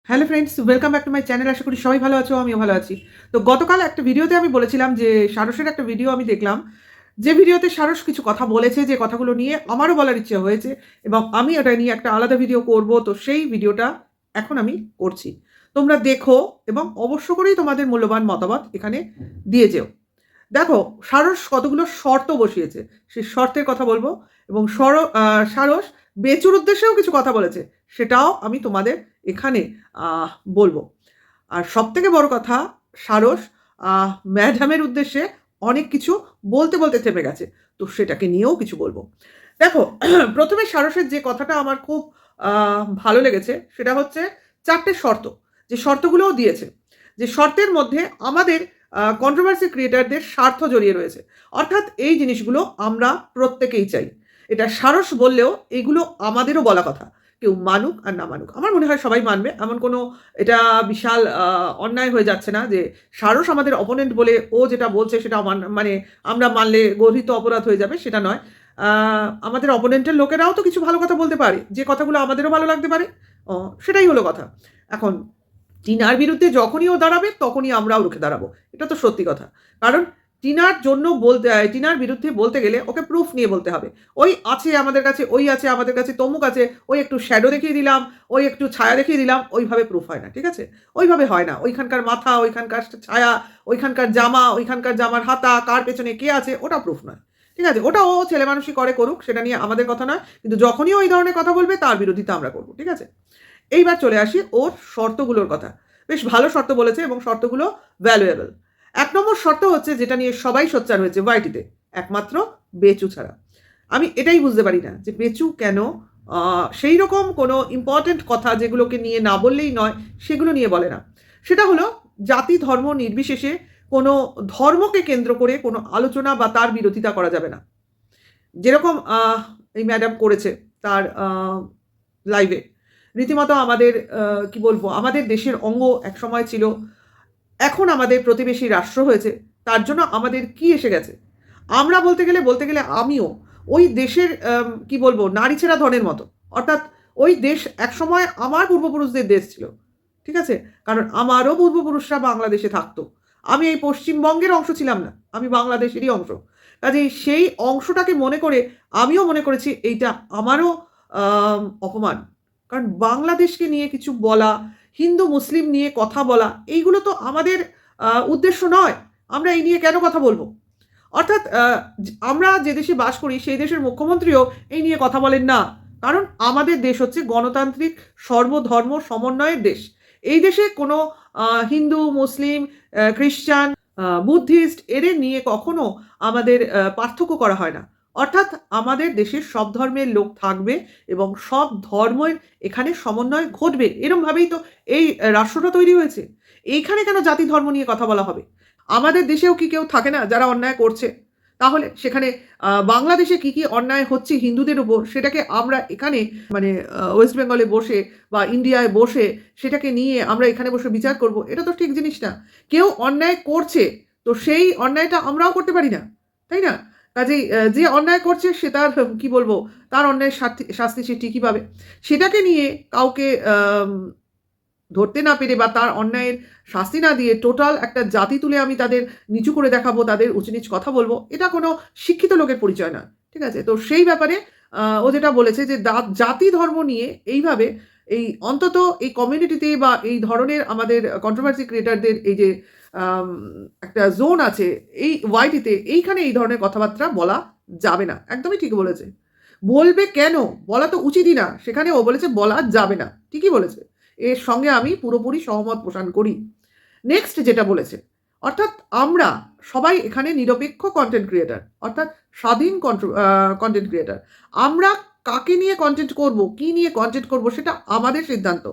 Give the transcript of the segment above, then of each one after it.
Hello friends, welcome back to my channel. আশা করি সবাই ভালো আছো, আমিও ভালো আছি। তো গতকাল একটা ভিডিওতে আমি বলেছিলাম যে সারসের একটা ভিডিও আমি দেখলাম, যে ভিডিওতে সারস কিছু কথা বলেছে, যে কথাগুলো নিয়ে আমারও বলার ইচ্ছে হয়েছে এবং আমি ওটা নিয়ে একটা আলাদা ভিডিও করব। তো সেই ভিডিওটা এখন আমি করছি। তোমরা দেখো এবং অবশ্য করেই তোমাদের মূল্যবান মতামত এখানে দিয়ে যেও। দেখো, সারস কতগুলো শর্ত বসিয়েছে, সেই শর্তের কথা বলবো এবং সারস বেচুর উদ্দেশ্যেও কিছু কথা বলেছে, সেটাও আমি তোমাদের এখানে বলবো। আর সব থেকে বড় কথা, সারস ম্যাডামের উদ্দেশ্যে অনেক কিছু বলতে বলতে থেমে গেছে, তো সেটাকে নিয়েও কিছু বলবো। দেখো, প্রথমে সারসের যে কথাটা আমার খুব ভালো লেগেছে সেটা হচ্ছে চারটে শর্ত, যে শর্তগুলোও দিয়েছে, যে শর্তের মধ্যে আমাদের কন্ট্রোভার্সি ক্রিয়েটারদের স্বার্থ জড়িয়ে রয়েছে। অর্থাৎ এই জিনিসগুলো আমরা প্রত্যেকেই চাই। এটা সারস বললেও এইগুলো আমাদেরও বলা কথা, কেউ মানুক আর না মানুক। আমার মনে হয় সবাই মানবে, এমন কোনো এটা বিশাল অন্যায় হয়ে যাচ্ছে না যে সারস আমাদের অপোনেন্ট বলে ও যেটা বলছে সেটা মানে আমরা মানলে গর্হিত অপরাধ হয়ে যাবে, সেটা নয়। আমাদের অপোনেন্টের লোকেরাও তো কিছু ভালো কথা বলতে পারে, যে কথাগুলো আমাদেরও ভালো লাগতে পারে। সেটাই হলো কথা। এখন টিনার বিরুদ্ধে যখনই ও দাঁড়াবে তখনই আমরাও রুখে দাঁড়াবো, এটা তো সত্যি কথা। কারণ টিনার জন্য টিনার বিরুদ্ধে বলতে গেলে ওকে প্রুফ নিয়ে বলতে হবে। ওই আছে আমাদের কাছে, ওই আছে আমাদের কাছে, তমুক আছে, ওই একটু শ্যাডো দেখিয়ে দিলাম, ওই একটু ছায়া দেখিয়ে দিলাম, ওইভাবে প্রুফ হয় না, ঠিক আছে? ওইভাবে হয় না। ওইখানকার মাথা, ওইখানকার ছায়া, ওইখানকার জামা, ওইখানকার জামার হাতা, কার পেছনে কে আছে, ওটা প্রুফ নয়, ঠিক আছে? ওটা ও ছেলে মানুষই করে, করুক, সেটা নিয়ে আমাদের কথা নয়। কিন্তু যখনই ওই ধরনের কথা বলবে তার বিরোধিতা আমরা করবো, ঠিক আছে? এইবার চলে আসি ওর শর্তগুলোর কথা। বেশ ভালো শর্ত বলেছে এবং শর্তগুলো ভ্যালুয়েবল। ১ নম্বর শর্ত হচ্ছে, যেটা নিয়ে সবাই সোচ্চার হয়েছে ওয়াইটিতে, একমাত্র বেচু ছাড়া। আমি এটাই বুঝতে পারি না যে বেচু কেন সেই রকম কোনো ইম্পর্টেন্ট কথা যেগুলোকে নিয়ে না বললেই নয় সেগুলো নিয়ে বলে না। সেটা হলো, জাতি ধর্ম নির্বিশেষে কোনো ধর্মকে কেন্দ্র করে কোনো আলোচনা বা তার বিরোধিতা করা যাবে না। যেরকম এই ম্যাডাম করেছে তার লাইভে। রীতিমতো আমাদের কি বলবো, আমাদের দেশের অঙ্গ একসময় ছিল, এখন আমাদের প্রতিবেশী রাষ্ট্র হয়েছে। তার জন্য আমাদের কি এসে গেছে? আমরা বলতে গেলে আমিও ওই দেশের কি বলবো, নারী ছেঁড়া ধনের মতো। অর্থাৎ ওই দেশ একসময় আমার পূর্বপুরুষদের দেশ ছিল, ঠিক আছে? কারণ আমারও পূর্বপুরুষরা বাংলাদেশে থাকতো। আমি এই পশ্চিমবঙ্গের অংশ ছিলাম না, আমি বাংলাদেশেরই অংশ। কাজেই সেই অংশটাকে মনে করে আমিও মনে করেছি এইটা আমারও অপমান। কারণ বাংলাদেশকে নিয়ে কিছু বলা, হিন্দু মুসলিম নিয়ে কথা বলা, এইগুলো তো আমাদের উদ্দেশ্য নয়। আমরা এই নিয়ে কেন কথা বলবো? অর্থাৎ আমরা যে দেশে বাস করি সেই দেশের মুখ্যমন্ত্রীও এই নিয়ে কথা বলেন না। কারণ আমাদের দেশ হচ্ছে গণতান্ত্রিক সর্বধর্ম সমন্বয়ের দেশ। এই দেশে কোনো হিন্দু, মুসলিম, খ্রিস্টান, বুদ্ধিস্ট এদের নিয়ে কখনো আমাদের পার্থক্য করা হয় না। অর্থাৎ আমাদের দেশের সব ধর্মের লোক থাকবে এবং সব ধর্মের এখানে সমন্বয় ঘটবে। এরমভাবেই তো এই রাষ্ট্রটা তৈরি হয়েছে। এইখানে কেন জাতি ধর্ম নিয়ে কথা বলা হবে? আমাদের দেশেও কি কেউ থাকে না যারা অন্যায় করছে? তাহলে সেখানে বাংলাদেশে কি অন্যায় হচ্ছে হিন্দুদের উপর, সেটাকে আমরা এখানে মানে ওয়েস্ট বেঙ্গলে বসে বা ইন্ডিয়ায় বসে সেটাকে নিয়ে আমরা এখানে বসে বিচার করব, এটা তো ঠিক জিনিস না। কেউ অন্যায় করছে, তো সেই অন্যায়টা আমরাও করতে পারি না, তাই না? কাজেই যে অন্যায় করছে সে তার কি বলবো, তার অন্যায়ের শাস্তি সে ঠিকই পাবে। সেটাকে নিয়ে কাউকে ধরতে না পেরে বা তার অন্যায়ের শাস্তি না দিয়ে টোটাল একটা জাতি তুলে আমি তাদের নিচু করে দেখাবো, তাদের উঁচু-নিচ কথা বলবো, এটা কোনো শিক্ষিত লোকের পরিচয় নয়। ঠিক আছে? তো সেই ব্যাপারে ও যেটা বলেছে যে জাতি ধর্ম নিয়ে এইভাবে এই অন্তত এই কমিউনিটিতে বা এই ধরনের আমাদের কন্ট্রোভার্সি ক্রিয়েটরদের এই যে আম একটা জোন আছে এই ওয়াইটিতে, এইখানে এই ধরনের কথাবার্তা বলা যাবে না। একদমই ঠিক বলেছে। বলবে কেন? বলা তো উচিতই না। সেখানে ও বলেছে বলা যাবে না। ঠিকই বলেছে। এর সঙ্গে আমি পুরোপুরি সহমত পোষণ করি। নেক্সট যেটা বলেছে, অর্থাৎ আমরা সবাই এখানে নিরপেক্ষ কনটেন্ট ক্রিয়েটর, অর্থাৎ স্বাধীন কনটেন্ট ক্রিয়েটর। আমরা কাকে নিয়ে কনটেন্ট করব, কি নিয়ে কনটেন্ট করব, সেটা আমাদের সিদ্ধান্ত।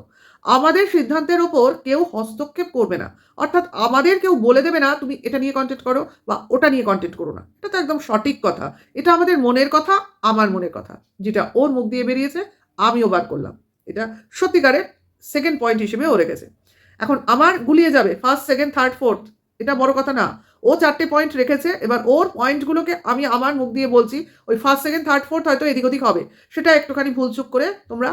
আমাদের সিদ্ধান্তের ওপর কেউ হস্তক্ষেপ করবে না। অর্থাৎ আমাদের কেউ বলে দেবে না তুমি এটা নিয়ে কনটেন্ট করো বা ওটা নিয়ে কনটেন্ট করো না। এটা তো একদম সঠিক কথা। এটা আমাদের মনের কথা, আমার মনের কথা। যেটা ওর মুখ দিয়ে বেরিয়েছে আমিও বার করলাম। এটা সত্যিকারের সেকেন্ড পয়েন্ট হিসেবে ও রেখেছে। এখন আমার গুলিয়ে যাবে ফার্স্ট, সেকেন্ড, থার্ড, ফোর্থ, এটা বড় কথা না। ও 4টে পয়েন্ট রেখেছে, এবার ওর পয়েন্টগুলোকে আমি আমার মুখ দিয়ে বলছি। ওই ফার্স্ট, সেকেন্ড, থার্ড, ফোর্থ হয়তো এদিক ওদিক হবে, সেটা একটুখানি ভুলচুক করে তোমরা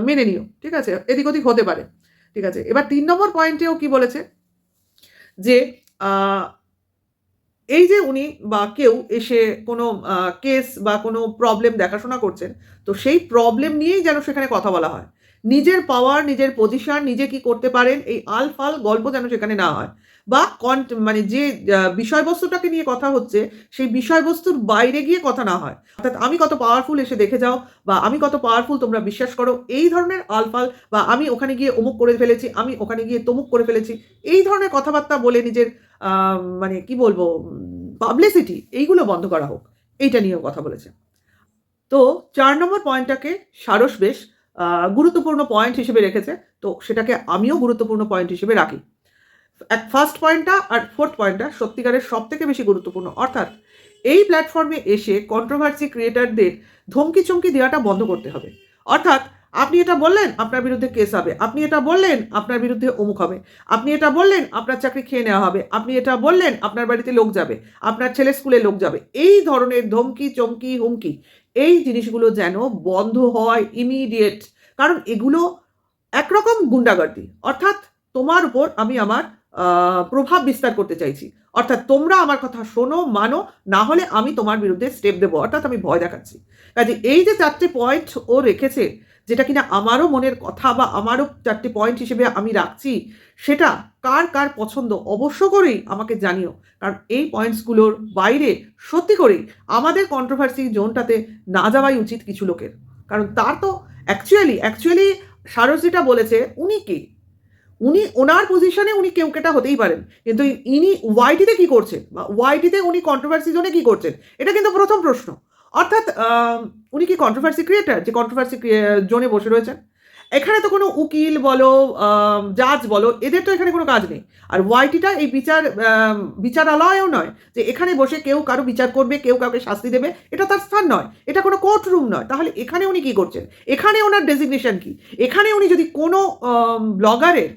মেনে নিও, ঠিক আছে? এদিক ওদিক হতে পারে। ঠিক আছে, এবার 3 নম্বর পয়েন্টেও কি বলেছে যে এই যে উনি বা কেউ এসে কোনো কেস বা কোনো প্রবলেম দেখাশোনা করছেন, তো সেই প্রবলেম নিয়েই যেন সেখানে কথা বলা হয়। নিজের পাওয়ার, নিজের পজিশন, নিজে কি করতে পারেন এই আলফাল গল্প যেন সেখানে না হয়। বা মানে যে বিষয়বস্তুটাকে নিয়ে কথা হচ্ছে, সেই বিষয়বস্তুর বাইরে গিয়ে কথা না হয়। অর্থাৎ আমি কত পাওয়ারফুল এসে দেখে যাও, বা আমি কত পাওয়ারফুল তোমরা বিশ্বাস করো, এই ধরনের আলফাল, বা আমি ওখানে গিয়ে অমুক করে ফেলেছি, আমি ওখানে গিয়ে তমুক করে ফেলেছি। এই ধরনের কথাবার্তা বলে নিজের মানে কি বলবো পাবলিসিটি এইগুলো বন্ধ করা হোক। এইটা নিয়েও কথা বলেছে। তো ৪ নম্বর পয়েন্টটাকে সারস বেশ গুরুত্বপূর্ণ পয়েন্ট হিসেবে রেখেছে। তো সেটাকে আমিও গুরুত্বপূর্ণ পয়েন্ট হিসেবে রাখি। ফার্স্ট পয়েন্টটা আর ফোর্থ পয়েন্টটা সত্যিকারের সবথেকে বেশি গুরুত্বপূর্ণ। অর্থাৎ এই প্ল্যাটফর্মে এসে কন্ট্রোভার্সি ক্রিয়েটরদের ধমকি-চমকি দেওয়াটা বন্ধ করতে হবে। অর্থাৎ আপনি এটা বললেন, আপনার বিরুদ্ধে কেস হবে। আপনি এটা বললেন, আপনার বিরুদ্ধে অমুক হবে। আপনি এটা বললেন, আপনার চাকরি খেয়ে নেওয়া হবে। আপনি এটা বললেন, আপনার বাড়িতে লোক যাবে। আপনার ছেলের স্কুলে লোক যাবে। এই ধরনের ধমকি, চমকি, হুমকি এই জিনিসগুলো যেন বন্ধ হয় ইমিডিয়েট। কারণ এগুলো একরকম গুন্ডাগার্দি। অর্থাৎ তোমার উপর আমি আমার প্রভাব বিস্তার করতে চাইছি। অর্থাৎ তোমরা আমার কথা শোনো, মানো, না হলে আমি তোমার বিরুদ্ধে স্টেপ দেবো। অর্থাৎ আমি ভয় দেখাচ্ছি। কাজে এই যে ৪ টে পয়েন্ট ও রেখেছে, যেটা কিনা আমারও মনের কথা বা আমারও ৪ টে পয়েন্ট হিসেবে আমি রাখছি, সেটা কার, কার পছন্দ অবশ্য করেই আমাকে জানিও। কারণ এই পয়েন্টসগুলোর বাইরে সত্যি করেই আমাদের কন্ট্রোভার্সি জোনটাতে না যাওয়াই উচিত কিছু লোকের। কারণ তার তো অ্যাকচুয়ালি সারস যেটা বলেছে, উনি কে? উনি ওনার পজিশনে উনি কেউকেটা হতেই পারেন। কিন্তু ইনি ওয়াইটিতে কি করছেন? বা ওয়াইটিতে উনি কন্ট্রোভার্সি জোনে কি করছেন? এটা কিন্তু প্রথম প্রশ্ন। অর্থাৎ উনি কি কন্ট্রোভার্সি ক্রিয়েটর যে কন্ট্রোভার্সি জোনে বসে রয়েছেন? এখানে তো কোনো উকিল বলো, জাজ বলো, এদের তো এখানে কোনো কাজ নেই। আর ওয়াইটিটা এই বিচারালয়ও নয় যে এখানে বসে কেউ কারো বিচার করবে, কেউ কাউকে শাস্তি দেবে। এটা তার স্থান নয়। এটা কোনো কোর্ট রুম নয়। তাহলে এখানে উনি কি করছেন? এখানে ওনার ডেজিগনেশন কি? এখানে উনি যদি কোনো ব্লগারের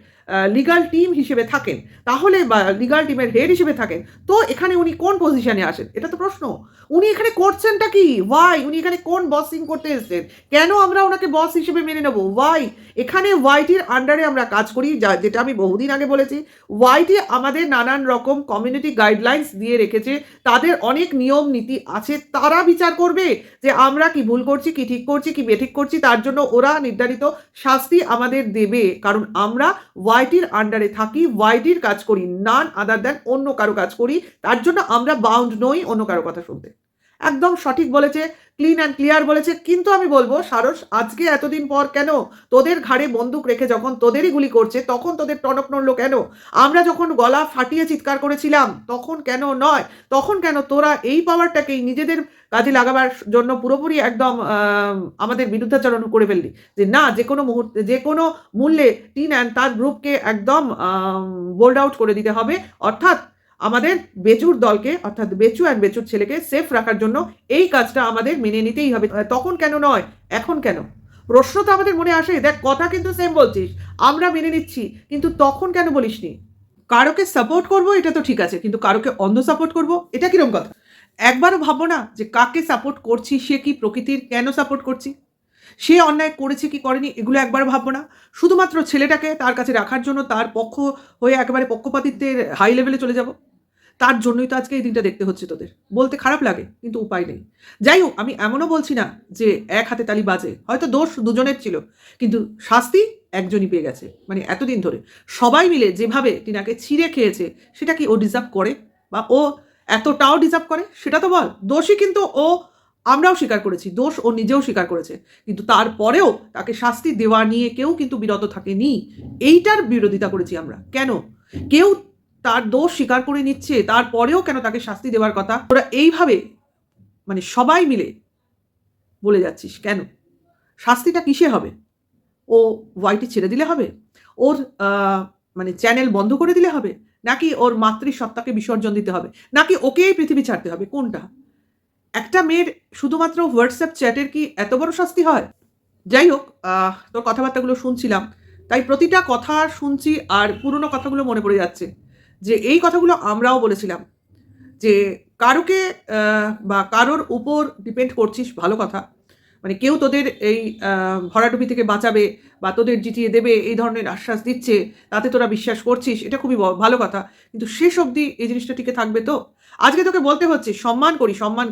লিগাল টিম হিসেবে থাকেন, তাহলে বা লিগাল টিমের হেড হিসেবে থাকেন, তো এখানে উনি কোন পজিশনে আসেন? এটা তো প্রশ্ন। উনি এখানে করছেনটা কি? ওয়াই? উনি এখানে কোন বসিং করতে এসেছেন? কেন আমরা ওনাকে বস হিসেবে মেনে নেব? ওয়াই? এখানে ওয়াইটির আন্ডারে আমরা কাজ করি, যেটা আমি বহুদিন আগে বলেছি। ওয়াইটি আমাদের নানান রকম কমিউনিটি গাইডলাইন্স দিয়ে রেখেছে। তাদের অনেক নিয়ম নীতি আছে। তারা বিচার করবে যে আমরা কি ভুল করছি, কি ঠিক করছি, কি বেঠিক করছি। তার জন্য ওরা নির্ধারিত শাস্তি আমাদের দেবে। কারণ আমরা ওয়াইটির আন্ডারে থাকি, ওয়াইটির কাজ করি, নান আদার দ্যান অন্য কারো কাজ করি। তার জন্য আমরা বাউন্ড নই অন্য কারো কথা শুনতে। একদম সঠিক বলেছে, ক্লিন অ্যান্ড ক্লিয়ার বলেছে। কিন্তু আমি বলবো সারস, আজকে এতদিন পর কেন তোদের ঘাড়ে বন্দুক রেখে যখন তোদেরই গুলি করছে, তখন তোদের টনক নড়লো কেন? আমরা যখন গলা ফাটিয়ে চিৎকার করেছিলাম, তখন কেন নয়? তখন কেন তোরা এই পাওয়ারটাকেই নিজেদের কাজে লাগাবার জন্য পুরোপুরি একদম আমাদের বিরুদ্ধাচরণ করে ফেললি? যে না, যে কোনো মুহূর্তে, যে কোনো মূল্যে টিন অ্যান্ড তার গ্রুপকে একদম বোল্ড আউট করে দিতে হবে। অর্থাৎ আমাদের বেচুর দলকে, অর্থাৎ বেচু অ্যান্ড বেচুর ছেলেকে সেফ রাখার জন্য এই কাজটা আমাদের মেনে নিতেই হবে। তখন কেন নয়? এখন কেন? প্রশ্ন তো আমাদের মনে আসে। দেখ, কথা কিন্তু সেম বলছিস, আমরা মেনে নিচ্ছি, কিন্তু তখন কেন বলিসনি? কারোকে সাপোর্ট করবো এটা তো ঠিক আছে, কিন্তু কারোকে অন্ধ সাপোর্ট করবো এটা কিরকম কথা? একবারও ভাববো না যে কাকে সাপোর্ট করছি, সে কি প্রকৃতির, কেন সাপোর্ট করছি, সে অন্যায় করেছে কি করেনি, এগুলো একবার ভাববো না। শুধুমাত্র ছেলেটাকে তার কাছে রাখার জন্য তার পক্ষ হয়ে একেবারে পক্ষপাতিত্বের হাই লেভেলে চলে যাব। তার জন্যই তো আজকে এই দিনটা দেখতে হচ্ছে তোদের। বলতে খারাপ লাগে, কিন্তু উপায় নেই। যাই হোক, আমি এমনও বলছি না যে এক হাতে তালি বাজে। হয়তো দোষ দুজনের ছিল, কিন্তু শাস্তি একজনই পেয়ে গেছে। মানে এতদিন ধরে সবাই মিলে যেভাবে টিনাকে ছিঁড়ে খেয়েছে, সেটা কি ও ডিজার্ভ করে? বা ও এতটাও ডিজার্ভ করে? সেটা তো বল। দোষী কিন্তু ও, আমরাও স্বীকার করেছি, দোষ ও নিজেও স্বীকার করেছে। কিন্তু তারপরেও তাকে শাস্তি দেওয়া নিয়ে কেউ কিন্তু বিরত থাকেনি। এইটার বিরোধিতা করেছি আমরা। কেন কেউ তার দোষ স্বীকার করে নিচ্ছে, তারপরেও কেন তাকে শাস্তি দেওয়ার কথা ওরা এইভাবে মানে সবাই মিলে বলে যাচ্ছিস? কেন? শাস্তিটা কিসে হবে? ও ওয়াইটি ছেড়ে দিলে হবে? ওর মানে চ্যানেল বন্ধ করে দিলে হবে? নাকি ওর মাতৃসত্তাকে বিসর্জন দিতে হবে? নাকি ওকেই পৃথিবী ছাড়তে হবে? কোনটা? একটা মেয়ের শুধুমাত্র হোয়াটসঅ্যাপ চ্যাটের কি এত বড় শাস্তি হয়? যাই হোক, তোর কথাবার্তাগুলো শুনছিলাম, তাই প্রতিটা কথা শুনছি আর পুরনো কথাগুলো মনে পড়ে যাচ্ছে। যে এই কথাগুলো আমরাও বলেছিলাম যে কারোকে বা কারোর উপর ডিপেন্ড করছিস, ভালো কথা। মানে কেউ তোদের এই ভরাডুবি থেকে বাঁচাবে বা তোদের জিতিয়ে দেবে এই ধরনের আশ্বাস দিচ্ছে, তাতে তোরা বিশ্বাস করছিস, এটা খুবই ভালো কথা। কিন্তু শেষ অবধি এই জিনিসটা টিকে থাকবে তো? আজকে তোকে বলতে হচ্ছে সম্মান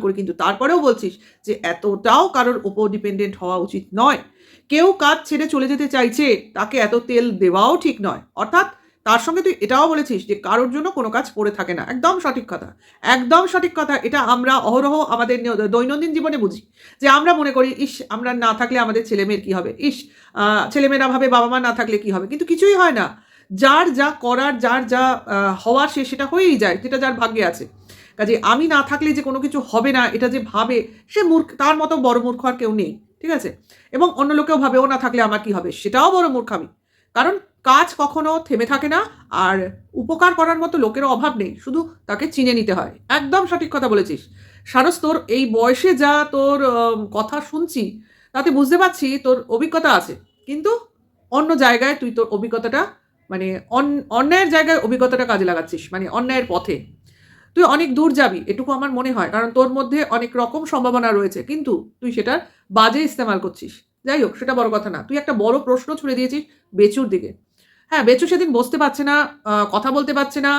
করি, কিন্তু তারপরেও বলছিস যে এতটাও কারোর উপর ডিপেন্ডেন্ট হওয়া উচিত নয়। কেউ কাজ ছেড়ে চলে যেতে চাইছে, তাকে এত তেল দেওয়াও ঠিক নয়। অর্থাৎ তার সঙ্গে তুই এটাও বলেছিস যে কারোর জন্য কোনো কাজ পড়ে থাকে না। একদম সঠিক কথা, একদম সঠিক কথা। এটা আমরা অহরহ আমাদের দৈনন্দিন জীবনে বুঝি, যে আমরা মনে করি ইস আমরা না থাকলে আমাদের ছেলেমেয়ের কী হবে, ইস ছেলেমেয়েরা ভাবে বাবা মা না থাকলে কী হবে, কিন্তু কিছুই হয় না। যার যা করার, যার যা হওয়ার সে সেটা হয়েই যায়, যেটা যার ভাগ্যে আছে। কাজে আমি না থাকলে যে কোনো কিছু হবে না এটা যে ভাবে, সে মূর্খ, তার মতো বড় মূর্খ আর কেউ নেই, ঠিক আছে? এবং অন্য লোকেও ভাবে ও না থাকলে আমার কী হবে, সেটাও বড় মূর্খামি। কারণ কাজ কখনো থেমে থাকে না, আর উপকার করার মতো লোকেরও অভাব নেই, শুধু তাকে চিনে নিতে হয়। একদম সঠিক কথা বলেছিস সারস। তোর এই বয়সে যা তোর কথা শুনছি, তাতে বুঝতে পারছি তোর অভিজ্ঞতা আছে, কিন্তু অন্য জায়গায় তুই তোর অভিজ্ঞতাটা মানে অন্যায়ের জায়গায় অভিজ্ঞতাটা কাজে লাগাচ্ছিস, মানে অন্যায়ের পথে তুই অনেক দূর যাবি এটুকু আমার মনে হয়, কারণ তোর মধ্যে অনেক রকম সম্ভাবনা রয়েছে, কিন্তু তুই সেটার বাজে ইস্তেমাল করছিস। যাই হোক, সেটা বড় কথা না। তুই একটা বড় প্রশ্ন ছুড়ে দিয়েছিস বেচুর দিকে। হ্যাঁ, বেচু সেদিন বসতে পারছে না, কথা বলতে পারছে না,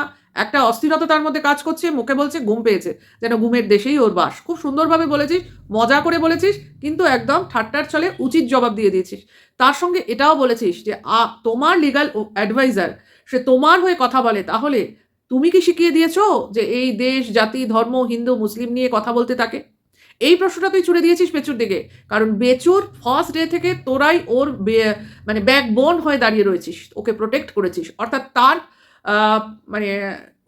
একটা অস্থিরতা তার মধ্যে কাজ করছে, মুখে বলছে ঘুম পেয়েছে, যেন ঘুমের দেশেই ওর বাস। খুব সুন্দরভাবে বলেছিস, মজা করে বলেছিস, কিন্তু একদম ঠাট্টার ছলে উচিত জবাব দিয়ে দিয়েছিস। তার সঙ্গে এটাও বলেছিস যে তোমার লিগাল অ্যাডভাইজার সে তোমার হয়ে কথা বলে, তাহলে তুমি কি শিখিয়ে দিয়েছো যে এই দেশ, জাতি, ধর্ম, হিন্দু, মুসলিম নিয়ে কথা বলতে থাকে? এই প্রশ্নটা তুই ছুড়ে দিয়েছিস বেচুর দিকে, কারণ বেচুর ফার্স্ট ডে থেকে তোরাই ওর মানে ব্যাকবোন হয়ে দাঁড়িয়ে রয়েছিস, ওকে প্রোটেক্ট করেছিস। অর্থাৎ তার মানে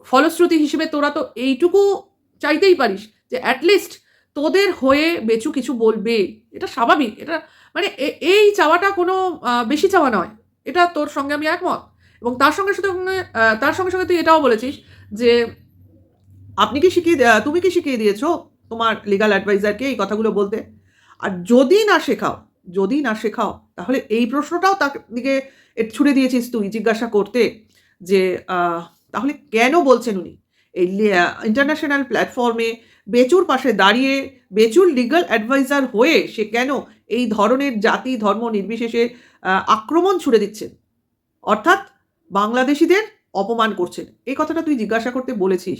ফলশ্রুতি হিসেবে তোরা তো এইটুকু চাইতেই পারিস যে অ্যাটলিস্ট তোদের হয়ে বেচু কিছু বলবে। এটা স্বাভাবিক, এটা মানে এই চাওয়াটা কোনো বেশি চাওয়া নয়, এটা তোর সঙ্গে আমি একমত। এবং তার সঙ্গে সঙ্গে তুই এটাও বলেছিস যে তুমি কি শিখিয়ে দিয়েছো তোমার লিগাল অ্যাডভাইজারকে এই কথাগুলো বলতে? আর যদি না শেখাও তাহলে এই প্রশ্নটাও তার দিকে ছুড়ে দিয়েছিস তুই জিজ্ঞাসা করতে, যে তাহলে কেন বলছেন উনি এই ইন্টারন্যাশনাল প্ল্যাটফর্মে বেচুর পাশে দাঁড়িয়ে, বেচুর লিগাল অ্যাডভাইজার হয়ে সে কেন এই ধরনের জাতি ধর্ম নির্বিশেষে আক্রমণ ছুড়ে দিচ্ছেন, অর্থাৎ বাংলাদেশিদের অপমান করছেন? এই কথাটা তুই জিজ্ঞাসা করতে বলেছিস।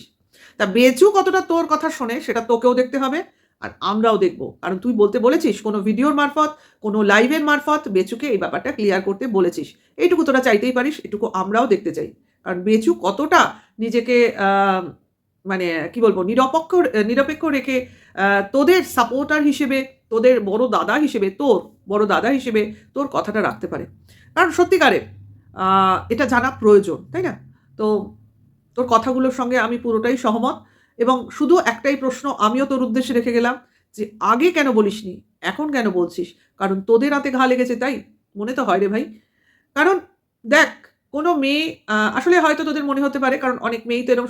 তা বেচু কতটা তোর কথা শোনে সেটা তোকেও দেখতে হবে, আর আমরাও দেখব। কারণ তুই বলতে বলেছিস কোনো ভিডিওর মারফত, কোনো লাইভের মারফত বেচুকে এই ব্যাপারটা ক্লিয়ার করতে বলেছিস। এইটুকু তোরা চাইতেই পারিস, এটুকু আমরাও দেখতে চাই। কারণ বেচু কতটা নিজেকে মানে কি বলবো, নিরপেক্ষ রেখে তোদের সাপোর্টার হিসেবে, তোদের বড় দাদা হিসেবে তোর কথাটা রাখতে পারে। কারণ সত্যিকারের এটা জানা প্রয়োজন, তাই না? তো তোর কথাগুলোর সঙ্গে আমি পুরোটাই সহমত, এবং শুধু একটাই প্রশ্ন আমিও তোর উদ্দেশ্যে রেখে গেলাম, যে আগে কেন বলিসনি, এখন কেন বলছিস? কারণ তোদের হাতে ঘা লেগেছে তাই? মনে তো হয় রে ভাই। কারণ দেখ, কোনো মেয়ে আসলে হয়তো তোদের মনে হতে পারে, কারণ অনেক মেয়েই তো এরকম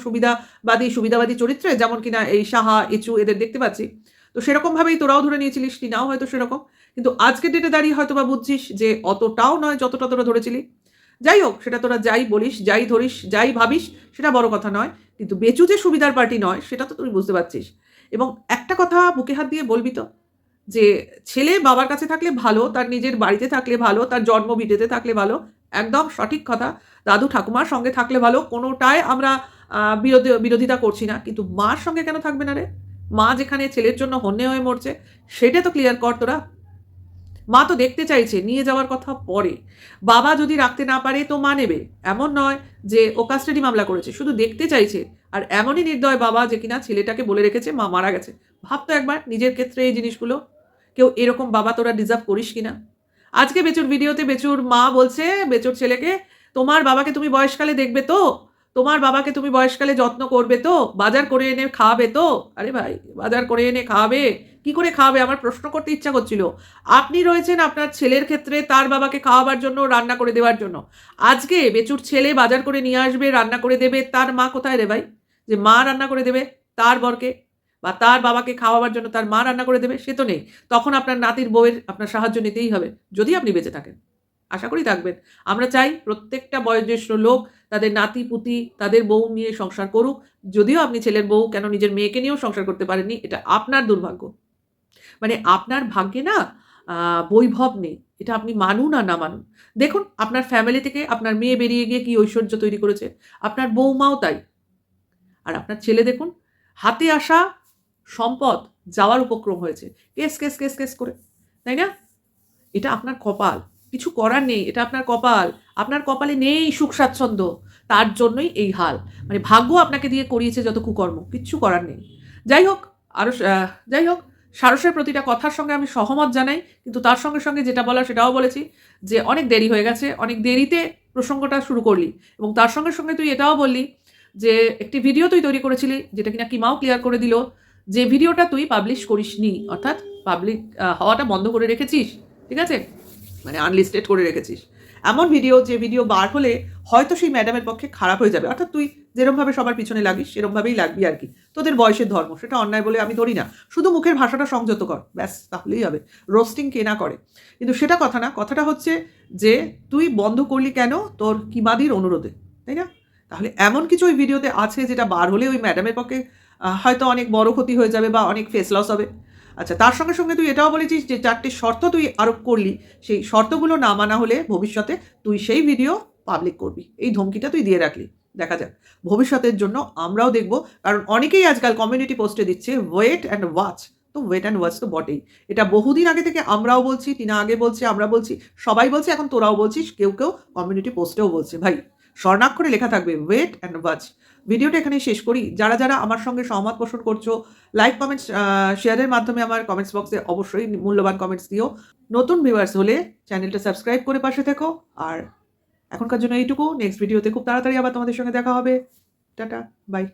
সুবিধাবাদী চরিত্রে, যেমন কিনা এই সাহা, এচু এদের দেখতে পাচ্ছি, তো সেরকমভাবেই তোরাও ধরে নিয়েছিলিস, নাও হয়তো সেরকম, কিন্তু আজকের ডেটে দাঁড়িয়ে হয়তো বা বুঝছিস যে অতটাও নয় যতটা তোরা ধরেছিলি। যাই হোক, সেটা তোরা যাই বলিস, যাই ধরিস, যাই ভাবিস, সেটা বড় কথা নয়, কিন্তু বেচু যে সুবিধার পার্টি নয় সেটা তো তুই বুঝতে পারছিস। এবং একটা কথা বুকে হাত দিয়ে বলবি তো, যে ছেলে বাবার কাছে থাকলে ভালো, তার নিজের বাড়িতে থাকলে ভালো, তার জন্মভিটেতে থাকলে ভালো, একদম সঠিক কথা। দাদু ঠাকুমার সঙ্গে থাকলে ভালো, কোনোটাই আমরা বিরোধিতা করছি না, কিন্তু মার সঙ্গে কেন থাকবে না রে? মা যেখানে ছেলের জন্য হন্যে হয়ে মরছে, সেটা তো ক্লিয়ার কর তোরা। মা তো দেখতে চাইছে, নিয়ে যাওয়ার কথা পরে। বাবা যদি রাখতে না পারে তো মা নেবে, এমন নয় যে ও কাস্টাডি মামলা করেছে, শুধু দেখতে চাইছে। আর এমনই নির্দয় বাবা যে কিনা ছেলেটাকে বলে রেখেছে মা মারা গেছে। ভাবতো একবার নিজের ক্ষেত্রে এই জিনিসগুলো, কেউ এরকম বাবা তোরা ডিজার্ভ করিস কিনা? আজকে বেচুর ভিডিওতে বেচুর মা বলছে বেচুর ছেলেকে, তোমার বাবাকে তুমি বয়সকালে দেখবে তো, তোমার বাবাকে তুমি বয়সকালে যত্ন করবে তো, বাজার করে এনে খাওয়াবে তো। আরে ভাই, বাজার করে এনে খাওয়াবে, কি করে খাওয়াবে? আমার প্রশ্ন করতে ইচ্ছা করছিল। আপনি রয়েছেন আপনার ছেলের ক্ষেত্রে তার বাবাকে খাওয়াবার জন্য, রান্না করে দেওয়ার জন্য। আজকে বেচুর ছেলে বাজার করে নিয়ে আসবে, রান্না করে দেবে, তার মা কোথায় রে ভাই? যে মা রান্না করে দেবে তার বরকে, বা তার বাবাকে খাওয়াবার জন্য তার মা রান্না করে দেবে, সে তো নেই। তখন আপনার নাতির বউয়ের আপনার সাহায্য নিতেই হবে, যদি আপনি বেঁচে থাকেন। আশা করি থাকবেন। আমরা চাই প্রত্যেকটা বয়োজ্যেষ্ঠ লোক তাদের নাতি পুতি, তাদের বউ নিয়ে সংসার করুক। যদিও আপনি ছেলের বউ কেন নিজের মেয়েকে নিয়েও সংসার করতে পারেননি, এটা আপনার দুর্ভাগ্য। মানে আপনার ভাগ্যে না বৈভব নেই। এটা আপনি মানুন আর না মানুন। দেখুন আপনার ফ্যামিলি থেকে আপনার মেয়ে বেরিয়ে গিয়ে কি ঐশ্বর্য তৈরি করেছে। আপনার বৌমাও তাই। আর আপনার ছেলে দেখুন হাতে আসা সম্পদ যাওয়ার উপক্রম হয়েছে। কেস, কেস, কেস, কেস করে। তাই না? এটা আপনার কপাল। কিছু করার নেই। এটা আপনার কপাল। আপনার কপালে নেই সুখ স্বাচ্ছন্দ্য। তার জন্যই এই হাল। মানে ভাগ্য আপনাকে দিয়ে করিয়েছে যত কুকর্ম। কিচ্ছু করার নেই। যাই হোক, আরো যাই হোক, সারসের প্রতিটা কথার সঙ্গে আমি সহমত জানাই। কিন্তু তার সঙ্গে, সঙ্গে যেটা বলার সেটাও বলেছি যে, "অনেক দেরি হয়ে গেছে। অনেক দেরিতে প্রসঙ্গটা শুরু করলি।" এবং তার সঙ্গে, সঙ্গে তুই এটাও বললি যে, "একটি ভিডিও তুই তৈরি করেছিলি, যেটা কিনা কিমাও ক্লিয়ার করে দিল, যে ভিডিওটা তুই পাবলিশ করিসনি। অর্থাৎ পাবলিক হওয়াটা বন্ধ করে রেখেছিস। ঠিক আছে? মানে আনলিস্টেড করে রেখেছিস। এমন ভিডিও যে ভিডিও বার হলে হয়তো সেই ম্যাডামের পক্ষে খারাপ হয়ে যাবে। অর্থাৎ তুই যেরমভাবে সবার পিছনে লাগিস সেরমভাবেই লাগবি আরকি। তোদের বয়সের ধর্ম। সেটা অন্যায় বলে আমি ধরি না। শুধু মুখের ভাষাটা সংযত কর। ব্যাস তাহলেই হবে। রোস্টিং কে না করে। কিন্তু সেটা কথা না। কথাটা হচ্ছে যে তুই বন্ধ করলি কেন? তোর কিমাদির অনুরোধে। তাই না? তাহলে এমন কিছু ওই ভিডিওতে আছে যেটা বার হলে ওই ম্যাডামের পক্ষে হয়তো অনেক বড় ক্ষতি হয়ে যাবে বা অনেক ফেস লস হবে। আচ্ছা, তার সঙ্গে, সঙ্গে তুই এটাও বলেছিস যে ৪ টে শর্ত তুই আরোপ করলি। সেই শর্তগুলো না মানা হলে ভবিষ্যতে তুই সেই ভিডিও পাবলিক করবি। এই ধমকিটা তুই দিয়ে রাখলি। দেখা যাক। ভবিষ্যতের জন্য আমরাও দেখব। কারণ অনেকেই আজকাল কমিউনিটি পোস্টে দিচ্ছে ওয়েট অ্যান্ড ওয়াচ। তো ওয়েট অ্যান্ড ওয়াচ তো বটেই। এটা বহুদিন আগে থেকে আমরাও বলছি, টিনা আগে বলছে, আমরা বলছি, সবাই বলছে, এখন তোরাও বলছিস, কেউ, কেউ কমিউনিটি পোস্টেও বলছে। ভাই স্বর্ণাক্ষরে লেখা থাকবে ওয়েট অ্যান্ড ওয়াচ। ভিডিওটা এখানেই শেষ করি। যারা, যারা আমার সঙ্গে সহমত পোষণ করছো, লাইক, কমেন্টস, শেয়ারের মাধ্যমে আমার কমেন্টস বক্সে অবশ্যই মূল্যবান কমেন্টস দিও। নতুন ভিউয়ার্স হলে চ্যানেলটা সাবস্ক্রাইব করে পাশে থেকো। আর এখনকার জন্য এইটুকু। নেক্সট ভিডিওতে খুব তাড়াতাড়ি আবার তোমাদের সঙ্গে দেখা হবে। Tata, by.